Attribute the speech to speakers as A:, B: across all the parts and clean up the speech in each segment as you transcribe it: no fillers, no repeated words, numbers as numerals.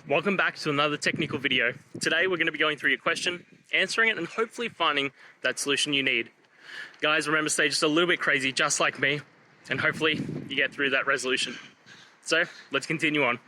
A: Welcome back to another technical video. Today we're going to be going through your question, answering it, and hopefully finding that solution you need. Guys, remember, stay just a little bit crazy, just like me, and hopefully you get through that resolution. So let's continue on.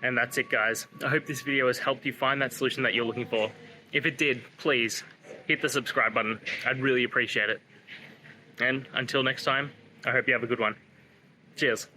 A: And that's it, guys. I hope this video has helped you find that solution that you're looking for. If it did, please hit the subscribe button. I'd really appreciate it. And until next time, I hope you have a good one. Cheers.